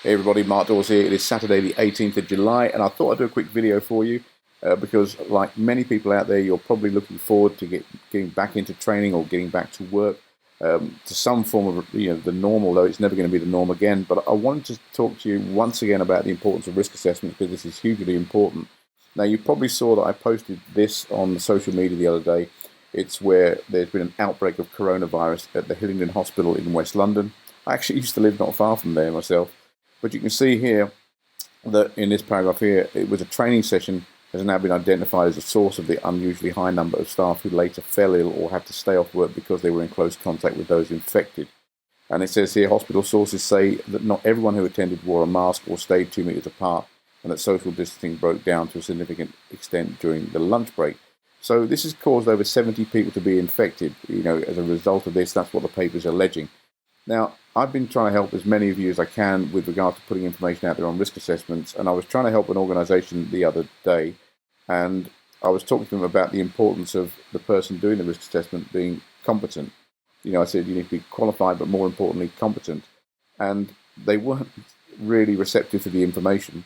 Hey everybody, Mark Dawes here. It is Saturday the 18th of July and I thought I'd do a quick video for you because like many people out there, you're probably looking forward to getting back into training or getting back to work to some form of the normal, though it's never going to be the norm again. But I wanted to talk to you once again about the importance of risk assessment because this is hugely important. Now you probably saw that I posted this on social media the other day. It's where there's been an outbreak of coronavirus at the Hillingdon Hospital in West London. I actually used to live not far from there myself. But you can see here that in this paragraph here, it was a training session has now been identified as a source of the unusually high number of staff who later fell ill or had to stay off work because they were in close contact with those infected. And it says here, hospital sources say that not everyone who attended wore a mask or stayed 2 meters apart, and that social distancing broke down to a significant extent during the lunch break. So this has caused over 70 people to be infected, as a result of this. That's what the paper is alleging. Now, I've been trying to help as many of you as I can with regard to putting information out there on risk assessments, and I was trying to help an organisation the other day, and I was talking to them about the importance of the person doing the risk assessment being competent. I said you need to be qualified, but more importantly, competent, and they weren't really receptive to the information.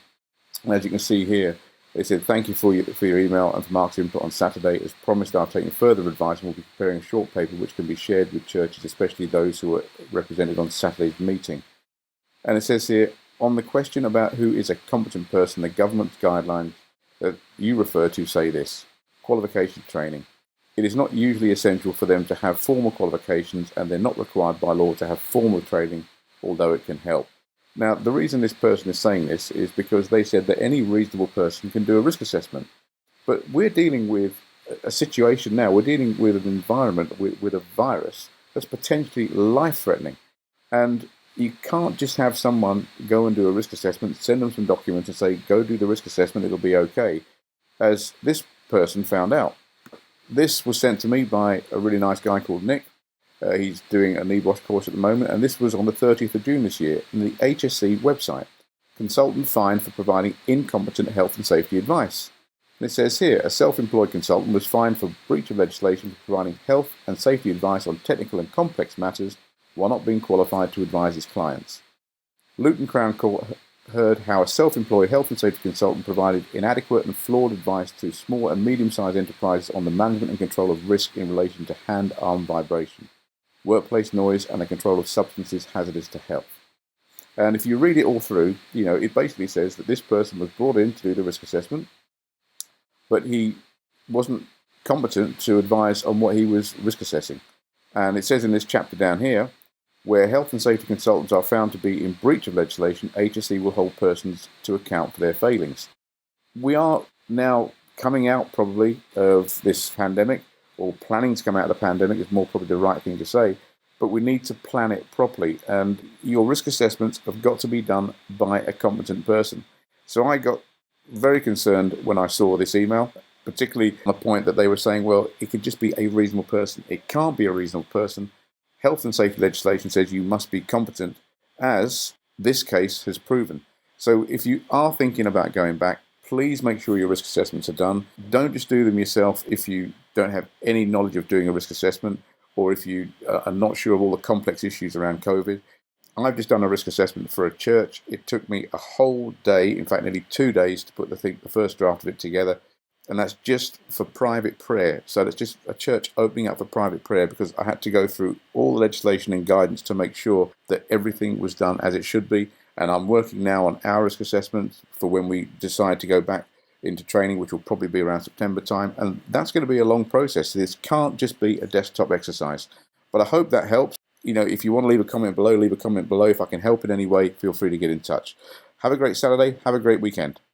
And as you can see here, they said, thank you for your email and for Mark's input on Saturday. As promised, I've taken further advice and will be preparing a short paper which can be shared with churches, especially those who are represented on Saturday's meeting. And it says here, on the question about who is a competent person, the government's guidelines that you refer to say this: qualification training. It is not usually essential for them to have formal qualifications, and they're not required by law to have formal training, although it can help. Now, the reason this person is saying this is because they said that any reasonable person can do a risk assessment. But we're dealing with a situation now, we're dealing with an environment, with a virus that's potentially life-threatening. And you can't just have someone go and do a risk assessment, send them some documents and say, go do the risk assessment, it'll be okay, as this person found out. This was sent to me by a really nice guy called Nick. He's doing a knee wash course at the moment, and this was on the 30th of June this year in the HSC website. Consultant fined for providing incompetent health and safety advice. And it says here, a self-employed consultant was fined for breach of legislation for providing health and safety advice on technical and complex matters while not being qualified to advise his clients. Luton Crown Court heard how a self-employed health and safety consultant provided inadequate and flawed advice to small and medium-sized enterprises on the management and control of risk in relation to hand-arm vibration, workplace noise, and the control of substances hazardous to health. And if you read it all through, it basically says that this person was brought in to do the risk assessment, but he wasn't competent to advise on what he was risk assessing. And it says in this chapter down here, where health and safety consultants are found to be in breach of legislation, HSE will hold persons to account for their failings. We are now coming out probably of this pandemic, or planning to come out of the pandemic is more probably the right thing to say, but we need to plan it properly, and your risk assessments have got to be done by a competent person. So I got very concerned when I saw this email, particularly on the point that they were saying, well, it could just be a reasonable person. It can't be a reasonable person. Health and safety legislation says you must be competent, as this case has proven. So if you are thinking about going back, please make sure your risk assessments are done. Don't just do them yourself if you don't have any knowledge of doing a risk assessment, or if you are not sure of all the complex issues around COVID. I've just done a risk assessment for a church. It took me a whole day, in fact nearly 2 days, to put the first draft of it together. And that's just for private prayer. So that's just a church opening up for private prayer, because I had to go through all the legislation and guidance to make sure that everything was done as it should be. And I'm working now on our risk assessment for when we decide to go back into training, which will probably be around September time. And that's going to be a long process. This can't just be a desktop exercise. But I hope that helps. If you want to leave a comment below, leave a comment below. If I can help in any way, feel free to get in touch. Have a great Saturday. Have a great weekend.